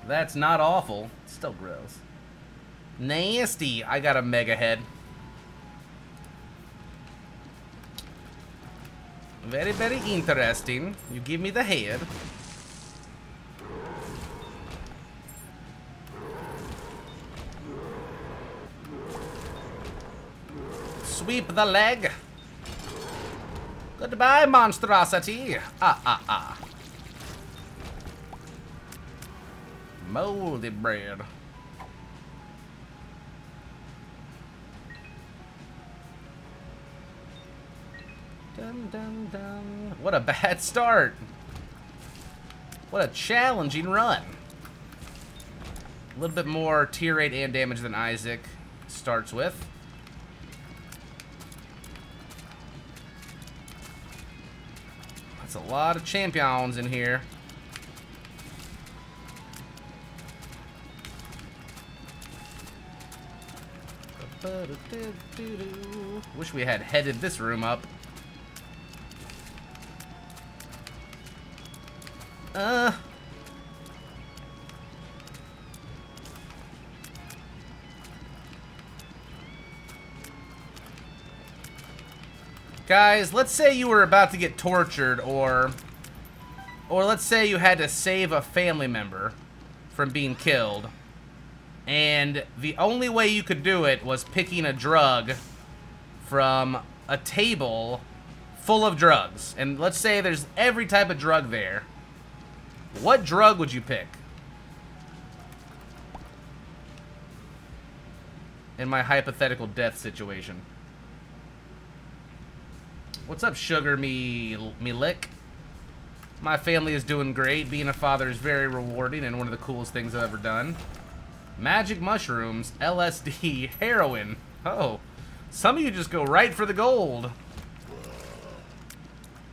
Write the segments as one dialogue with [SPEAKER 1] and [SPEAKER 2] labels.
[SPEAKER 1] That's not awful. It's still gross. Nasty. I got a mega head. Very, very interesting. You give me the head. Sweep the leg. Goodbye, monstrosity. Ah. Moldy bread. Dun, dun, dun. What a bad start. What a challenging run. A little bit more tier 8 and damage than Isaac starts with. That's a lot of champions in here. Wish we had headed this room up. Guys, let's say you were about to get tortured, or let's say you had to save a family member from being killed, and the only way you could do it was picking a drug from a table full of drugs. And let's say there's every type of drug there. What drug would you pick? In my hypothetical death situation. What's up, sugar me lick? My family is doing great. Being a father is very rewarding and one of the coolest things I've ever done. Magic mushrooms, LSD, heroin. Oh, some of you just go right for the gold.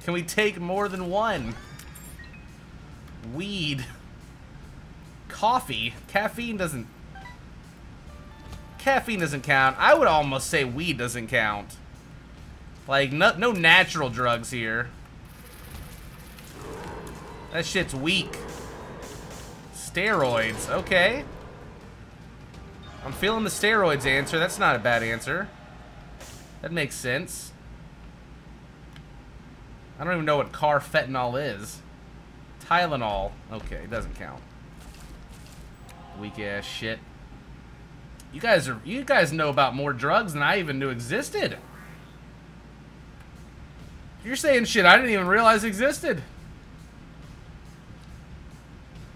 [SPEAKER 1] Can we take more than one? Weed. Coffee. Caffeine doesn't count. I would almost say weed doesn't count. Like, no natural drugs here. That shit's weak. Steroids. Okay. I'm feeling the steroids answer. That's not a bad answer. That makes sense. I don't even know what carfentanil is. Tylenol. Okay, it doesn't count. Weak ass shit. You guys know about more drugs than I even knew existed. You're saying shit I didn't even realize existed.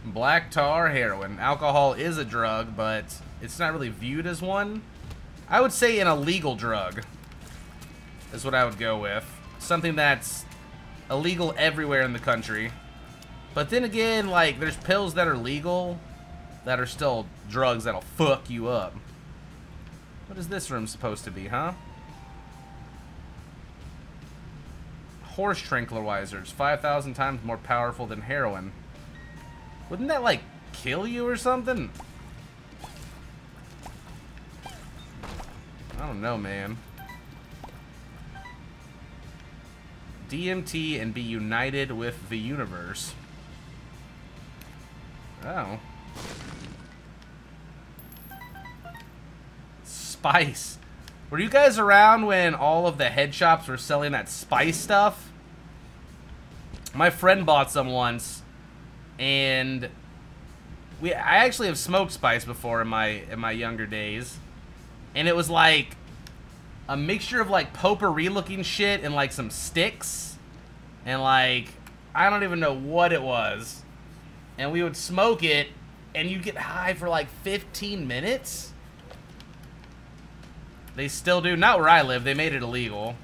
[SPEAKER 1] Black tar, heroin. Alcohol is a drug, but it's not really viewed as one. I would say an illegal drug is what I would go with. Something that's illegal everywhere in the country. But then again, like, there's pills that are legal that are still drugs that'll fuck you up. What is this room supposed to be, huh? Horse tranquilizers, 5,000 times more powerful than heroin. Wouldn't that, like, kill you or something? I don't know, man. DMT and be united with the universe. Oh. Spice. Were you guys around when all of the head shops were selling that spice stuff? My friend bought some once, and I actually have smoked spice before in my younger days, and it was like a mixture of like potpourri looking shit and like some sticks, and like I don't even know what it was, and we would smoke it, and you'd get high for like 15 minutes. They still do. Not where I live. They made it illegal.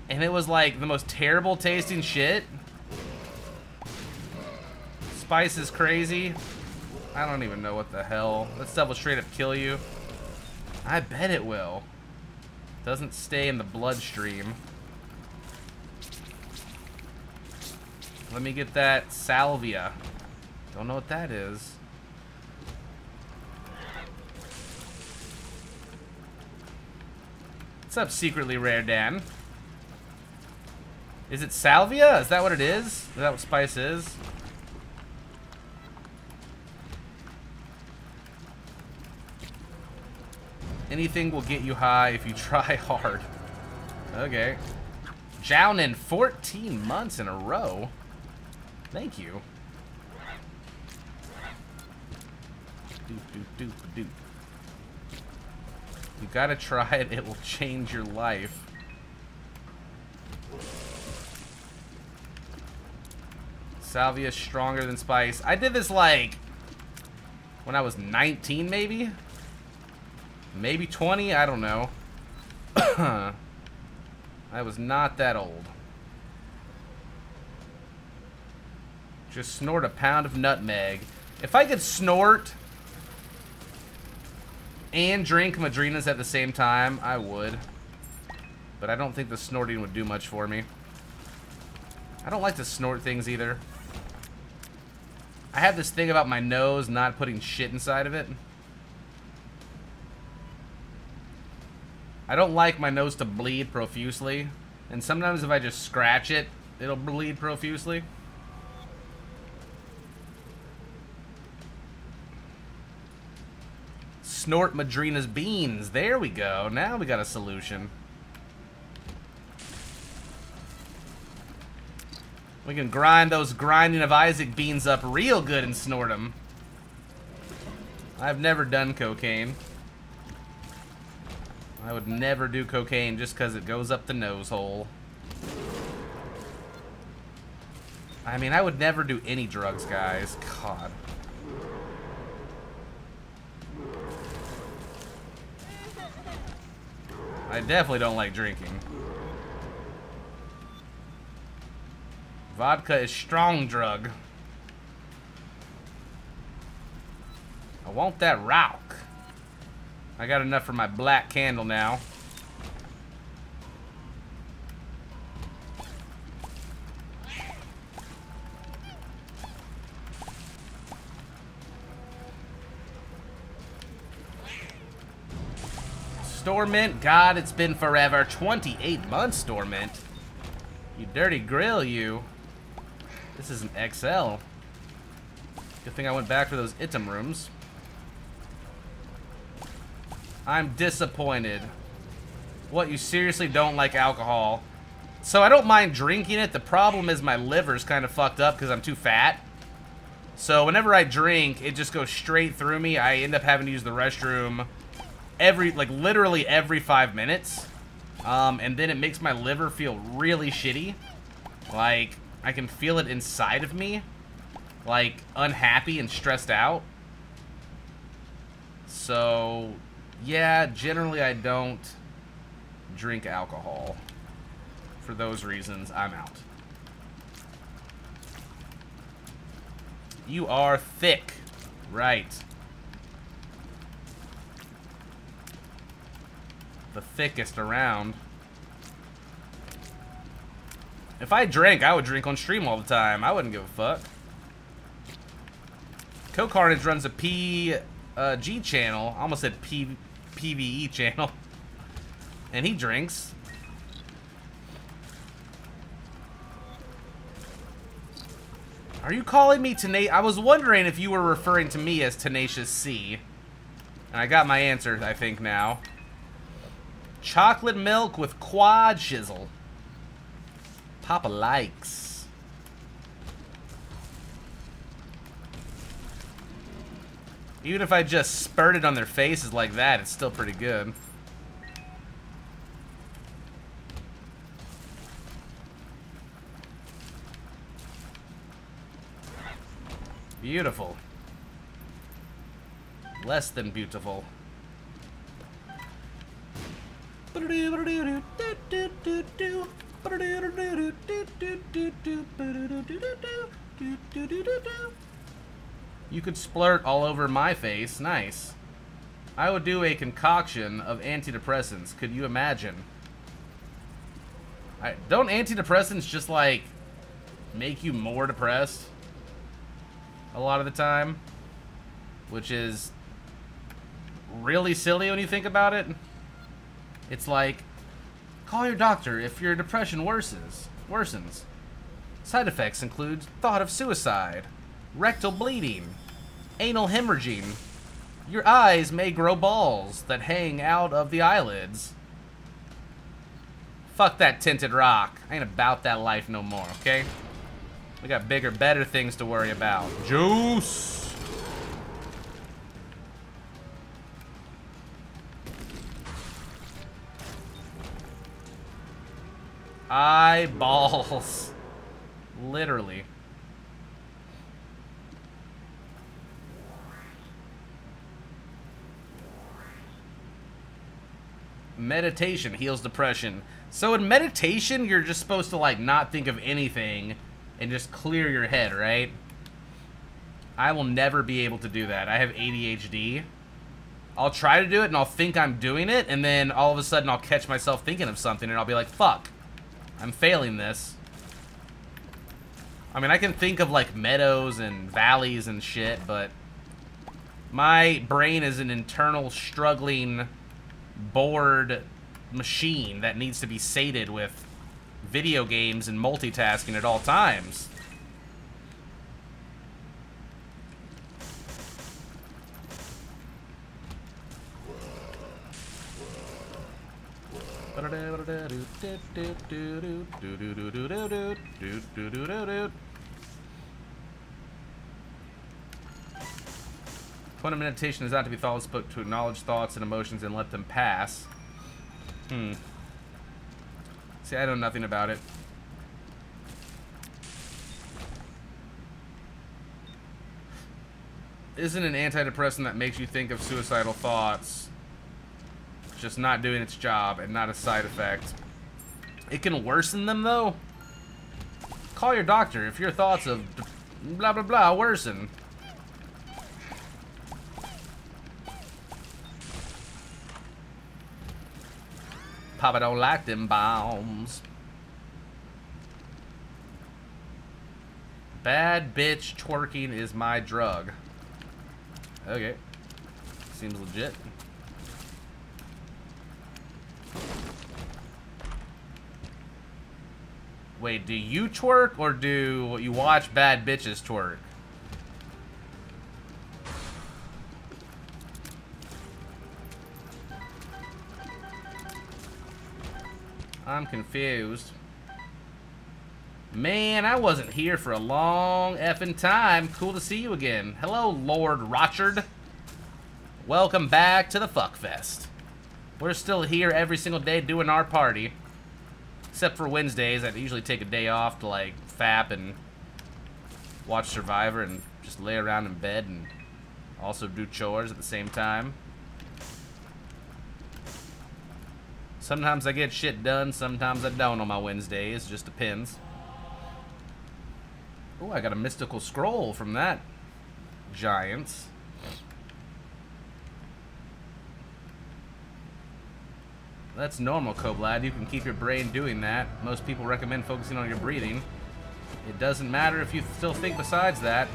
[SPEAKER 1] And it was like the most terrible tasting shit. Spice is crazy. I don't even know what the hell. That stuff will straight up kill you. I bet it will. Doesn't stay in the bloodstream. Let me get that salvia. Don't know what that is. What's up, secretly rare Dan? Is it salvia? Is that what it is? Is that what spice is? Anything will get you high if you try hard. Okay. Jounin 14 months in a row. Thank you. You gotta try it. It will change your life. Salvia is stronger than spice. I did this like when I was 19 maybe? Maybe 20? I don't know. I was not that old. Just snort a pound of nutmeg. If I could snort and drink Madrinas at the same time, I would. But I don't think the snorting would do much for me. I don't like to snort things either. I have this thing about my nose not putting shit inside of it. I don't like my nose to bleed profusely. And sometimes if I just scratch it, it'll bleed profusely. Snort Madrina's beans. There we go. Now we got a solution. We can grind those grinding of Isaac beans up real good and snort them. I've never done cocaine. I would never do cocaine just because it goes up the nose hole. I mean, I would never do any drugs, guys. God. I definitely don't like drinking. Vodka is strong drug. I want that rock. I got enough for my black candle now. Stormint, God, it's been forever. 28 months, Stormint. You dirty grill, you. This is an XL. Good thing I went back for those item rooms. I'm disappointed. What, you seriously don't like alcohol? So I don't mind drinking it. The problem is my liver's kind of fucked up because I'm too fat. So whenever I drink, it just goes straight through me. I end up having to use the restroom literally every 5 minutes. And then it makes my liver feel really shitty. Like, I can feel it inside of me. Like, unhappy and stressed out. So, yeah, generally I don't drink alcohol. For those reasons, I'm out. You are thick. Right. The thickest around. If I drank, I would drink on stream all the time. I wouldn't give a fuck. Co-Carnage runs a PG channel. I almost said PVE channel. And he drinks. Are you calling me Tenacious? I was wondering if you were referring to me as Tenacious C. And I got my answer, I think, now. Chocolate milk with quad shizzle. Papa likes. Even if I just spurted on their faces like that, it's still pretty good. Beautiful. Less than beautiful. You could splurt all over my face. Nice. I would do a concoction of antidepressants. Could you imagine? Don't antidepressants just, like, make you more depressed? A lot of the time? Which is really silly when you think about it. It's like, call your doctor if your depression worsens. Side effects include thought of suicide, rectal bleeding, anal hemorrhaging, Your eyes may grow balls that hang out of the eyelids. Fuck that tinted rock. I ain't about that life no more, okay? We got bigger, better things to worry about. Juice! Eyeballs. Literally. Meditation heals depression. So in meditation, you're just supposed to, like, not think of anything and just clear your head, right? I will never be able to do that. I have ADHD. I'll try to do it, and I'll think I'm doing it, and then all of a sudden I'll catch myself thinking of something, and I'll be like, fuck, I'm failing this. I mean, I can think of, like, meadows and valleys and shit, but my brain is an internal, struggling, bored machine that needs to be sated with video games and multitasking at all times. Point of meditation is not to be thoughtless, but to acknowledge thoughts and emotions and let them pass. See, I know nothing about it. Isn't an antidepressant that makes you think of suicidal thoughts just not doing its job and not a side effect? It can worsen them, though. Call your doctor if your thoughts of blah blah blah worsen. Papa don't like them bombs. Bad bitch twerking is my drug. Okay. Seems legit. Wait, do you twerk or do you watch bad bitches twerk? I'm confused. Man, I wasn't here for a long effing time. Cool to see you again. Hello, Lord Rochard. Welcome back to the Fuckfest. We're still here every single day doing our party. Except for Wednesdays. I usually take a day off to, like, fap and watch Survivor and just lay around in bed and also do chores at the same time. Sometimes I get shit done, sometimes I don't on my Wednesdays. Just depends. Oh, I got a mystical scroll from that Giants. That's normal, Cobalt. You can keep your brain doing that. Most people recommend focusing on your breathing. It doesn't matter if you still think besides that.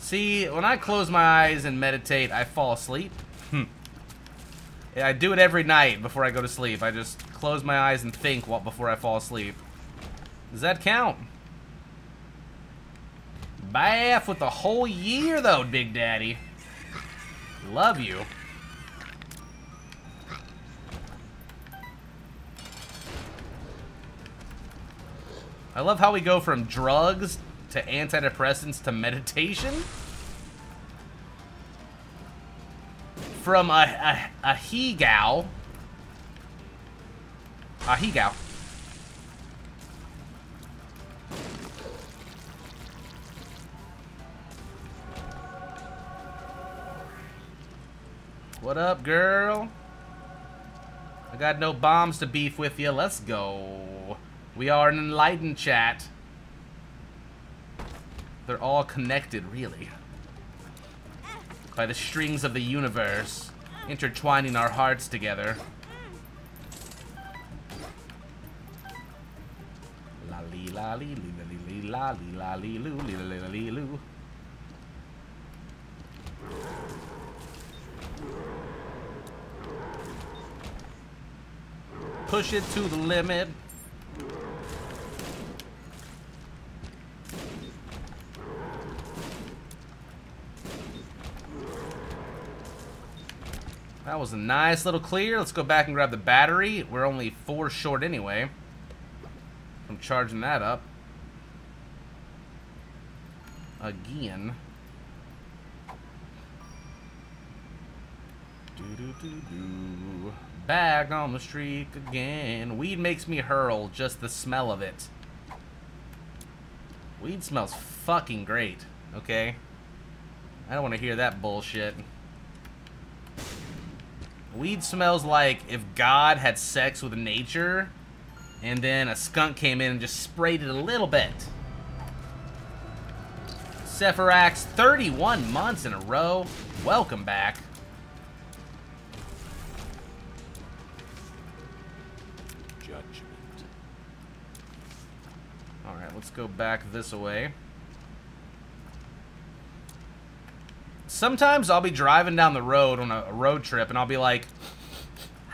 [SPEAKER 1] See, when I close my eyes and meditate, I fall asleep. I do it every night before I go to sleep. I just close my eyes and think before I fall asleep. Does that count? Bath with a whole year, though, Big Daddy. Love you. I love how we go from drugs to antidepressants to meditation. From a he-gal. A he-gal. What up, girl? I got no bombs to beef with you. Let's go. We are an enlightened chat. They're all connected, really. By the strings of the universe, intertwining our hearts together. La li la li li li la li la li loo li la li loo. Push it to the limit. That was a nice little clear. Let's go back and grab the battery. We're only 4 short anyway from charging that up. Again. Do. Back on the streak again. Weed makes me hurl, just the smell of it. Weed smells fucking great, okay? I don't want to hear that bullshit. Weed smells like if God had sex with nature and then a skunk came in and just sprayed it a little bit. Sephirox, 31 months in a row. Welcome back. Judgment. Alright, let's go back this way. Sometimes I'll be driving down the road on a road trip and I'll be like,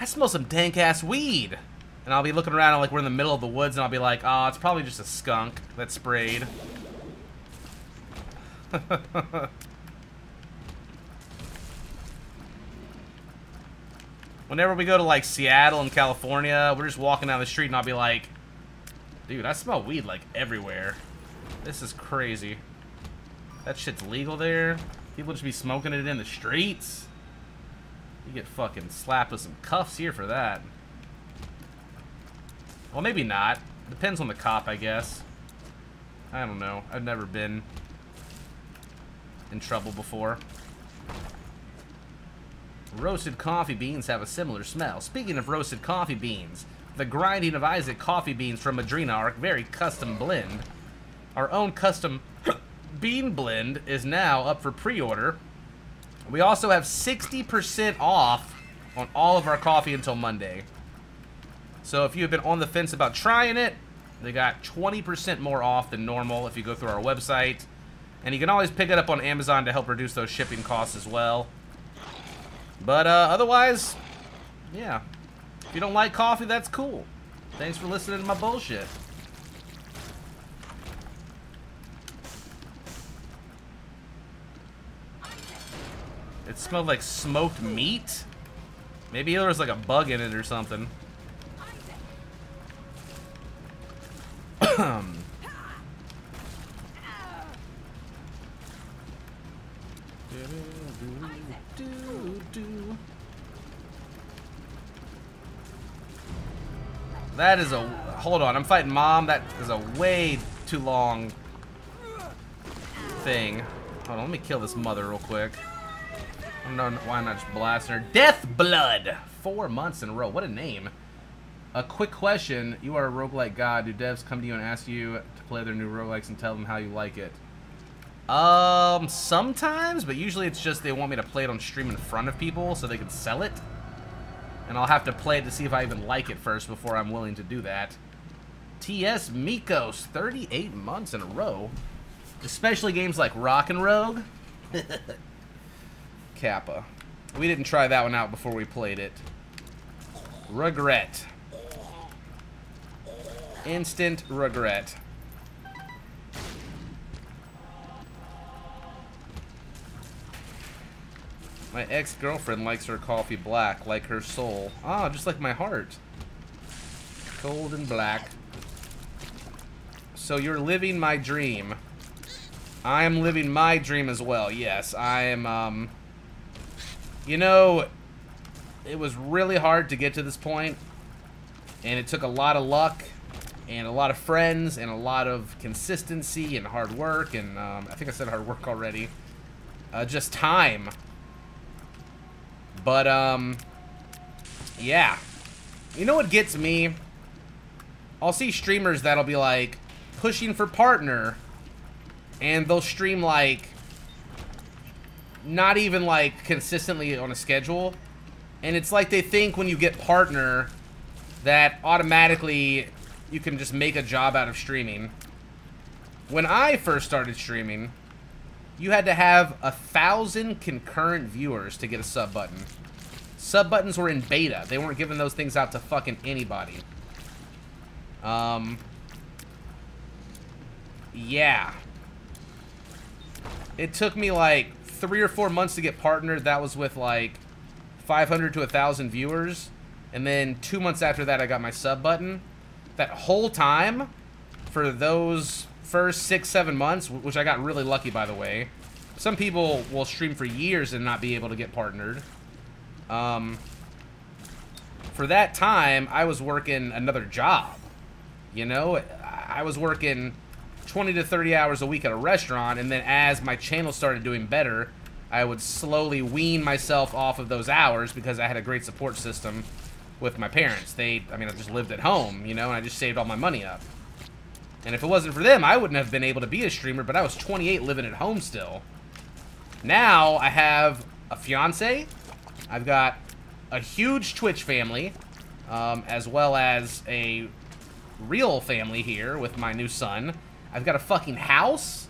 [SPEAKER 1] I smell some dank ass weed. And I'll be looking around and like we're in the middle of the woods and I'll be like, oh, it's probably just a skunk that sprayed. Whenever we go to like Seattle and California, we're just walking down the street and I'll be like, dude, I smell weed like everywhere. This is crazy. That shit's legal there. People just be smoking it in the streets. You get fucking slapped with some cuffs here for that. Well, maybe not. Depends on the cop, I guess. I don't know. I've never been in trouble before. Roasted coffee beans have a similar smell. Speaking of roasted coffee beans, the grinding of Isaac coffee beans from Madrina are a very custom blend. Our own custom bean blend is now up for pre-order. We also have 60% off on all of our coffee until Monday. So if you have been on the fence about trying it, they got 20% more off than normal if you go through our website. And you can always pick it up on Amazon to help reduce those shipping costs as well. But otherwise, yeah. If you don't like coffee, that's cool. Thanks for listening to my bullshit. It smelled like smoked meat. Maybe there was like a bug in it or something. That is a... Hold on, I'm fighting Mom. That is a way too long thing. Hold on, let me kill this mother real quick. I don't know why I'm not just blasting her. Death Blood! 4 months in a row. What a name. A quick question. You are a roguelike god. Do devs come to you and ask you to play their new roguelikes and tell them how you like it? Sometimes, but usually it's just they want me to play it on stream in front of people so they can sell it. And I'll have to play it to see if I even like it first before I'm willing to do that. TS Mikos, 38 months in a row. Especially games like Rock and Rogue. Kappa. We didn't try that one out before we played it. Regret. Instant regret. My ex-girlfriend likes her coffee black, like her soul. Ah, just like my heart. Cold and black. So you're living my dream. I am living my dream as well. Yes, I am, you know, it was really hard to get to this point, and it took a lot of luck, and a lot of friends, and a lot of consistency, and hard work, and, I think I said hard work already. Just time. But, yeah. You know what gets me? I'll see streamers that'll be, like, pushing for partner, and they'll stream, like, not even, like, consistently on a schedule. And it's like they think when you get partner that automatically you can just make a job out of streaming. When I first started streaming, you had to have 1,000 concurrent viewers to get a sub button. Sub buttons were in beta. They weren't giving those things out to fucking anybody. Yeah. It took me like 3 or 4 months to get partnered. That was with like 500 to 1,000 viewers. And then 2 months after that, I got my sub button. That whole time, for those first 6-7 months, which I got really lucky, by the way. Some people will stream for years and not be able to get partnered. For that time, I was working another job. You know, I was working 20 to 30 hours a week at a restaurant, and then as my channel started doing better, I would slowly wean myself off of those hours because I had a great support system with my parents. I just lived at home, you know, and I just saved all my money up. And if it wasn't for them, I wouldn't have been able to be a streamer, but I was 28 living at home still. Now, I have a fiance, I've got a huge Twitch family, as well as a real family here with my new son. I've got a fucking house.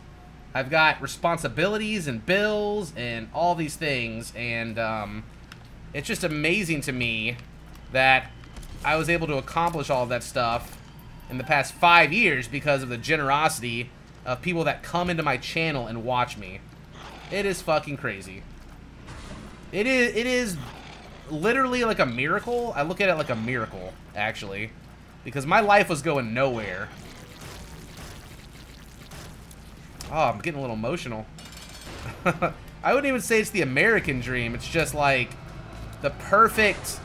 [SPEAKER 1] I've got responsibilities and bills and all these things, and it's just amazing to me that I was able to accomplish all of that stuff in the past 5 years because of the generosity of people that come into my channel and watch me. It is fucking crazy. It is literally like a miracle. I look at it like a miracle, actually, because my life was going nowhere. Oh, I'm getting a little emotional. I wouldn't even say it's the American dream. It's just like the perfect...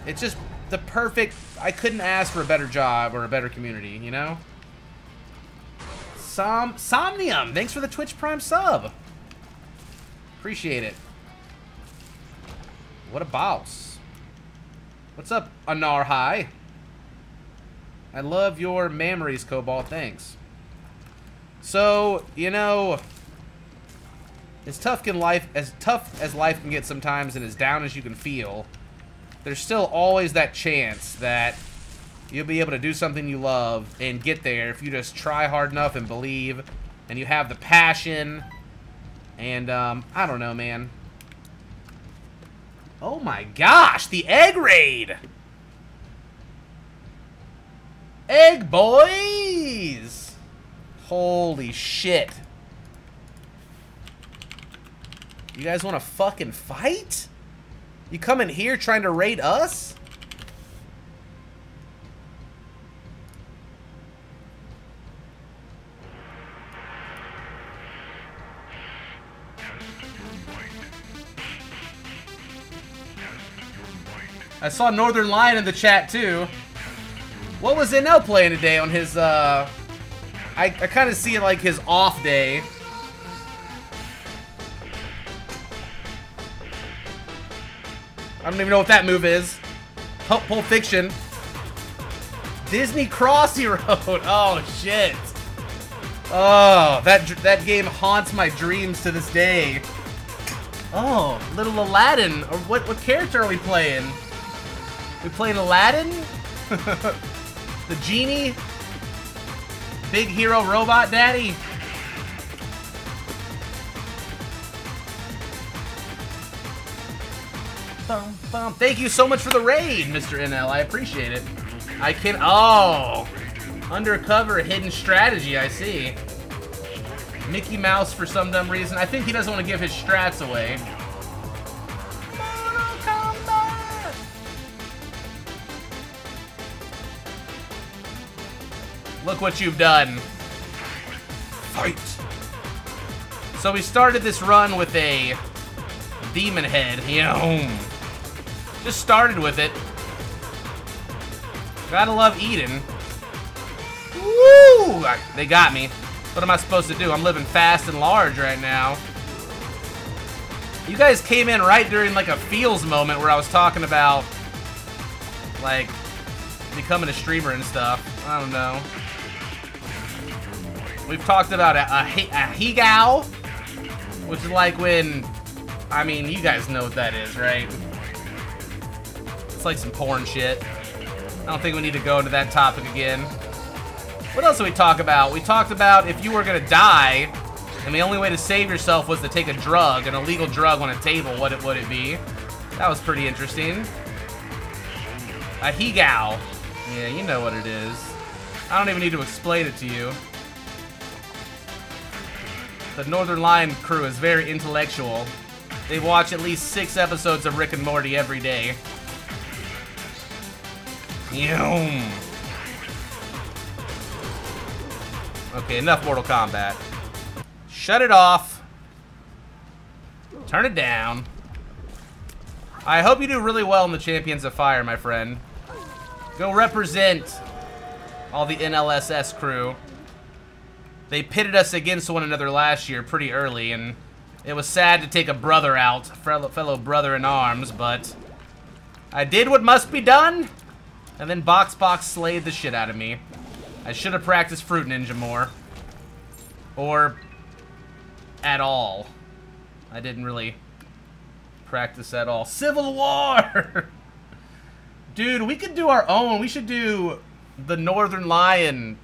[SPEAKER 1] It's just the perfect... I couldn't ask for a better job or a better community, you know? Somnium, thanks for the Twitch Prime sub. Appreciate it. What a boss. What's up, Anar High? I love your memories, Cobalt. Thanks. So, you know, as tough as life can get sometimes, and as down as you can feel, there's still always that chance that you'll be able to do something you love and get there if you just try hard enough and believe, and you have the passion, and, I don't know, man. Oh my gosh, the egg raid! Egg boys! Holy shit. You guys want to fucking fight? You come in here trying to raid us? I saw Northernlion in the chat too. What was NL playing today on his, I kind of see it like his off day. I don't even know what that move is. Pulp Fiction. Disney Crossy Road. Oh, shit. Oh, that game haunts my dreams to this day. Oh, little Aladdin. Or what character are we playing? We playing Aladdin? The genie? Big hero robot daddy? Bum, bum. Thank you so much for the raid, Mr. NL. I appreciate it. I can... Oh! Undercover hidden strategy, I see. Mickey Mouse for some dumb reason. I think he doesn't want to give his strats away. Look what you've done. Fight! So we started this run with a demon head. Just started with it. Gotta love Eden. Woo! They got me. What am I supposed to do? I'm living fast and large right now. You guys came in right during like a feels moment where I was talking about like becoming a streamer and stuff. I don't know. We've talked about a higao, which is like when, I mean, you guys know what that is, right? It's like some porn shit. I don't think we need to go into that topic again. What else did we talk about? We talked about if you were gonna die, and the only way to save yourself was to take a drug, an illegal drug on a table, what would it be? That was pretty interesting. A higao. Yeah, you know what it is. I don't even need to explain it to you. The Northernlion crew is very intellectual. They watch at least 6 episodes of Rick and Morty every day. Yum. Okay, enough Mortal Kombat. Shut it off. Turn it down. I hope you do really well in the Champions of Fire, my friend. Go represent all the NLSS crew. They pitted us against one another last year pretty early, and it was sad to take a brother out, fellow brother in arms, but I did what must be done, and then Box slayed the shit out of me. I should have practiced Fruit Ninja more. Or at all. I didn't really practice at all. Civil War! Dude, we could do our own. We should do the Northernlions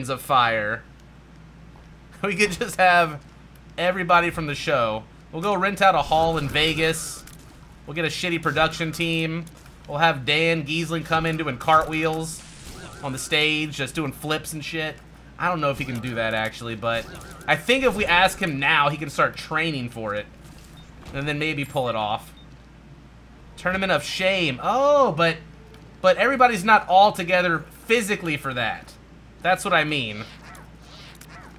[SPEAKER 1] of Fire. We could just have everybody from the show. We'll go rent out a hall in Vegas. We'll get a shitty production team. We'll have Dan Giesling come in doing cartwheels on the stage, just doing flips and shit. I don't know if he can do that, actually, but I think if we ask him now, he can start training for it. And then maybe pull it off. Tournament of Shame. Oh, but everybody's not all together physically for that. That's what I mean.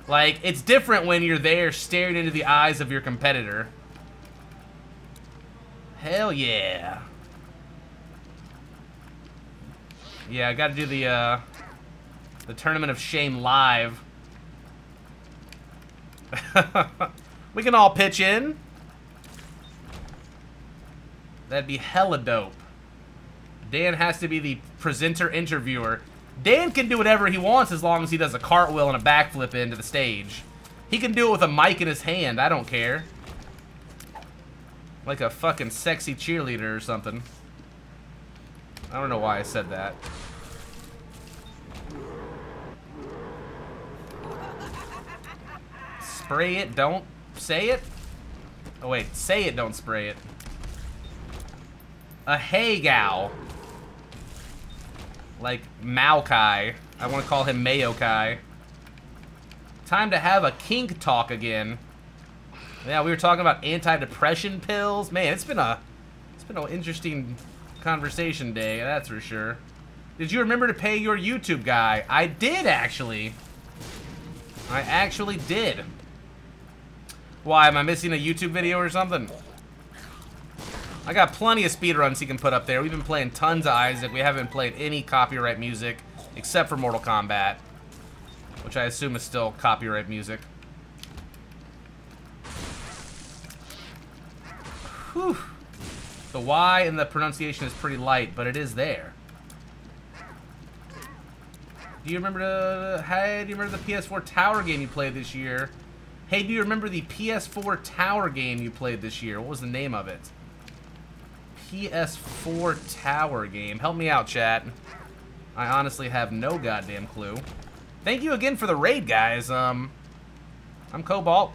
[SPEAKER 1] Like, it's different when you're there staring into the eyes of your competitor. Hell yeah. Yeah, I gotta do the Tournament of Shame live. We can all pitch in. That'd be hella dope. Dan has to be the presenter-interviewer. Dan can do whatever he wants as long as he does a cartwheel and a backflip into the stage. He can do it with a mic in his hand. I don't care. Like a fucking sexy cheerleader or something. I don't know why I said that. Spray it, don't say it? Oh wait, say it, don't spray it. A hey gal. Like Maokai. I want to call him Mayokai. Time to have a kink talk again. Yeah, we were talking about antidepressant pills. Man, it's been an interesting conversation day, that's for sure. Did you remember to pay your YouTube guy? I did, actually. I actually did. Why, am I missing a YouTube video or something? I got plenty of speedruns he can put up there. We've been playing tons of Isaac. We haven't played any copyright music except for Mortal Kombat, which I assume is still copyright music. Whew. The Y in the pronunciation is pretty light, but it is there. Do you remember do you remember the PS4 Tower game you played this year? Hey, do you remember the PS4 Tower game you played this year? What was the name of it? PS4 Tower game. Help me out, chat. I honestly have no goddamn clue. Thank you again for the raid, guys. I'm Cobalt.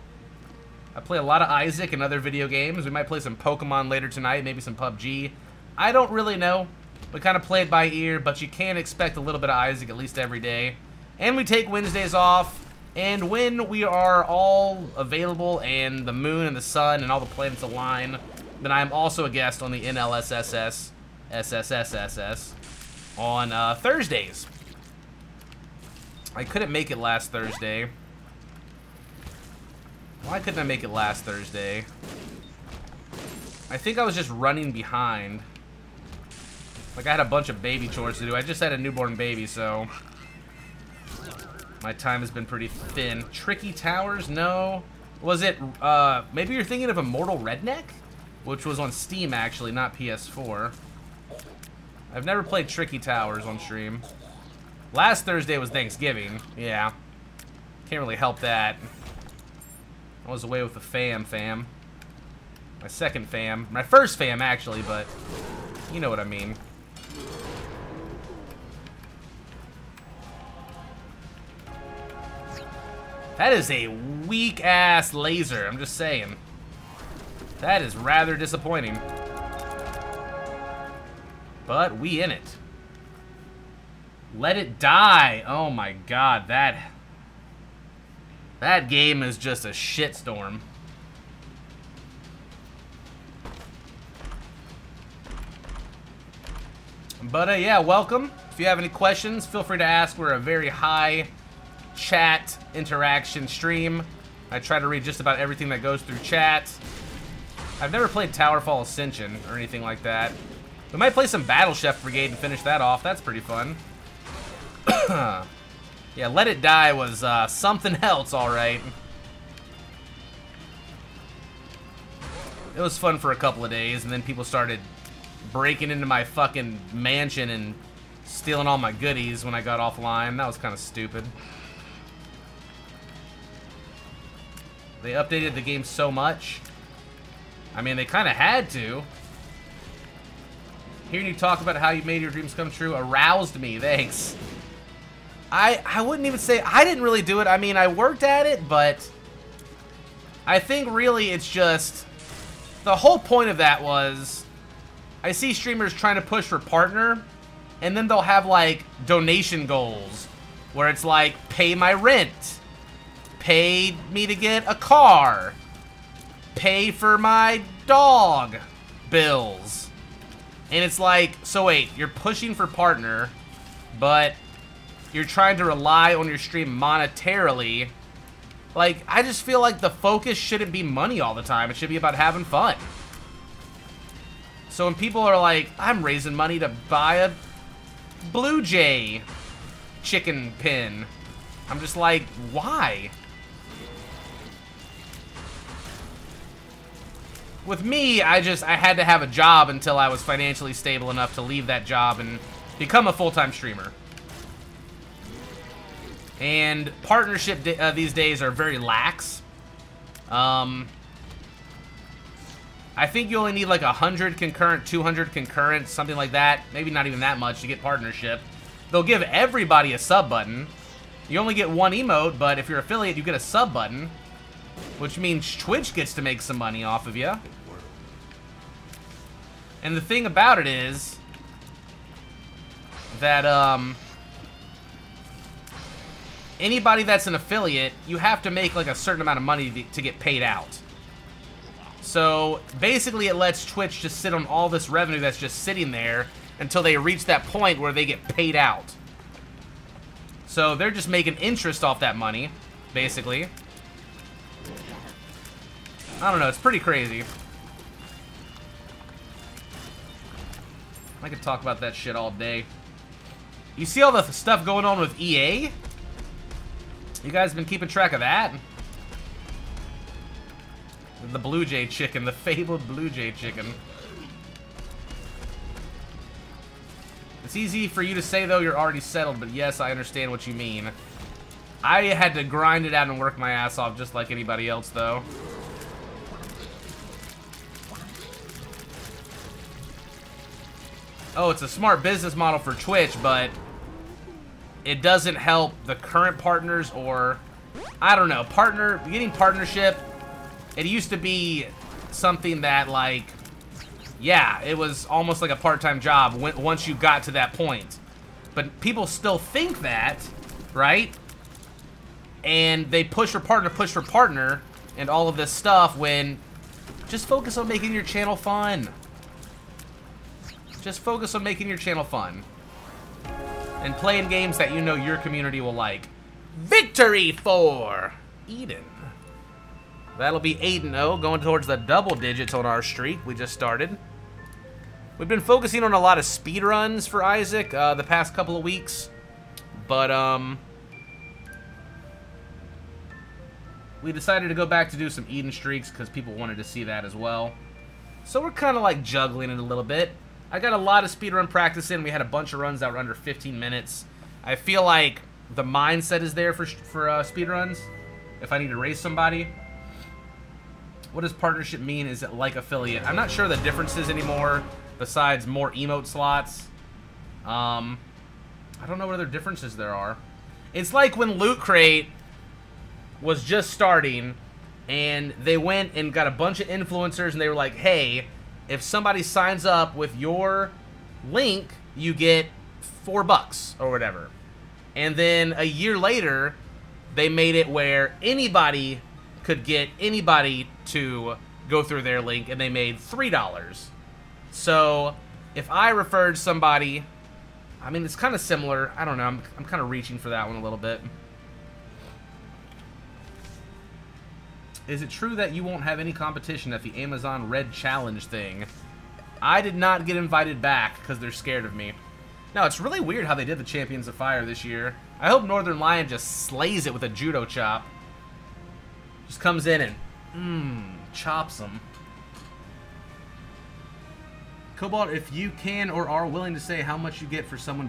[SPEAKER 1] I play a lot of Isaac and other video games. We might play some Pokemon later tonight, maybe some PUBG. I don't really know. We kind of play it by ear, but you can expect a little bit of Isaac at least every day. And we take Wednesdays off. And when we are all available and the moon and the sun and all the planets align, then I am also a guest on the NLSSS SSSSS on Thursdays. I couldn't make it last Thursday. Why couldn't I make it last Thursday? I think I was just running behind. Like, I had a bunch of baby chores to do. I just had a newborn baby, so my time has been pretty thin. Tricky Towers? No. Was it, maybe you're thinking of Immortal Redneck? Which was on Steam, actually, not PS4. I've never played Tricky Towers on stream. Last Thursday was Thanksgiving. Yeah. Can't really help that. I was away with the fam. My second fam. My first fam, actually, but you know what I mean. That is a weak-ass laser, I'm just saying. That is rather disappointing. But we in it. Let It Die. Oh my god, that game is just a shitstorm. But yeah, welcome. If you have any questions, feel free to ask. We're a very high chat interaction stream. I try to read just about everything that goes through chat. I've never played Towerfall Ascension or anything like that. We might play some Battle Chef Brigade and finish that off. That's pretty fun. Yeah, Let It Die was something else, alright. It was fun for a couple of days, and then people started breaking into my fucking mansion and stealing all my goodies when I got offline. That was kind of stupid. They updated the game so much. I mean, they kind of had to. Hearing you talk about how you made your dreams come true aroused me. Thanks. I wouldn't even say... I didn't really do it. I mean, I worked at it, but... I think really it's just... The whole point of that was... I see streamers trying to push for partner, and then they'll have, like, donation goals, where it's like, pay my rent, pay me to get a car, pay for my dog bills. And it's like, so wait, you're pushing for partner, but you're trying to rely on your stream monetarily. Like, I just feel like the focus shouldn't be money all the time. It should be about having fun. So when people are like, I'm raising money to buy a Blue Jay chicken pin, I'm just like, why? With me, I had to have a job until I was financially stable enough to leave that job and become a full-time streamer. And partnership these days are very lax. I think you only need like 100 concurrent, 200 concurrent, something like that. Maybe not even that much to get partnership. They'll give everybody a sub button. You only get one emote, but if you're affiliate, you get a sub button. Which means Twitch gets to make some money off of you. And the thing about it is that anybody that's an affiliate, you have to make like a certain amount of money to get paid out. So basically it lets Twitch just sit on all this revenue that's just sitting there until they reach that point where they get paid out. So they're just making interest off that money, basically. I don't know, it's pretty crazy. I could talk about that shit all day. You see all the stuff going on with EA? You guys been keeping track of that? The Blue Jay chicken, the fabled Blue Jay chicken. It's easy for you to say, though, you're already settled, but yes, I understand what you mean. I had to grind it out and work my ass off just like anybody else, though. Oh, it's a smart business model for Twitch, but it doesn't help the current partners or, I don't know, getting partnership. It used to be something that, like, yeah, it was almost like a part-time job once you got to that point. But people still think that, right? And they push for partner, and all of this stuff when just focus on making your channel fun. Just focus on making your channel fun. And playing games that you know your community will like. Victory for Eden. That'll be 8-0, going towards the double digits on our streak we just started. We've been focusing on a lot of speedruns for Isaac the past couple of weeks. But, we decided to go back to do some Eden streaks because people wanted to see that as well. So we're kind of like juggling it a little bit. I got a lot of speedrun practice in. We had a bunch of runs that were under 15 minutes. I feel like the mindset is there for speedruns. If I need to race somebody. What does partnership mean? Is it like affiliate? I'm not sure the differences anymore, besides more emote slots. I don't know what other differences there are. It's like when Loot Crate was just starting, and they went and got a bunch of influencers, and they were like, hey, if somebody signs up with your link, you get $4 or whatever. And then a year later, they made it where anybody could get anybody to go through their link, and they made $3. So if I referred somebody I mean, it's kind of similar. I don't know. I'm kind of reaching for that one a little bit. Is it true that you won't have any competition at the Amazon Red Challenge thing? I did not get invited back because they're scared of me. No, it's really weird how they did the Champions of Fire this year. I hope Northernlion just slays it with a judo chop. Just comes in and, chops them. Cobalt, if you can or are willing to say how much you get for someone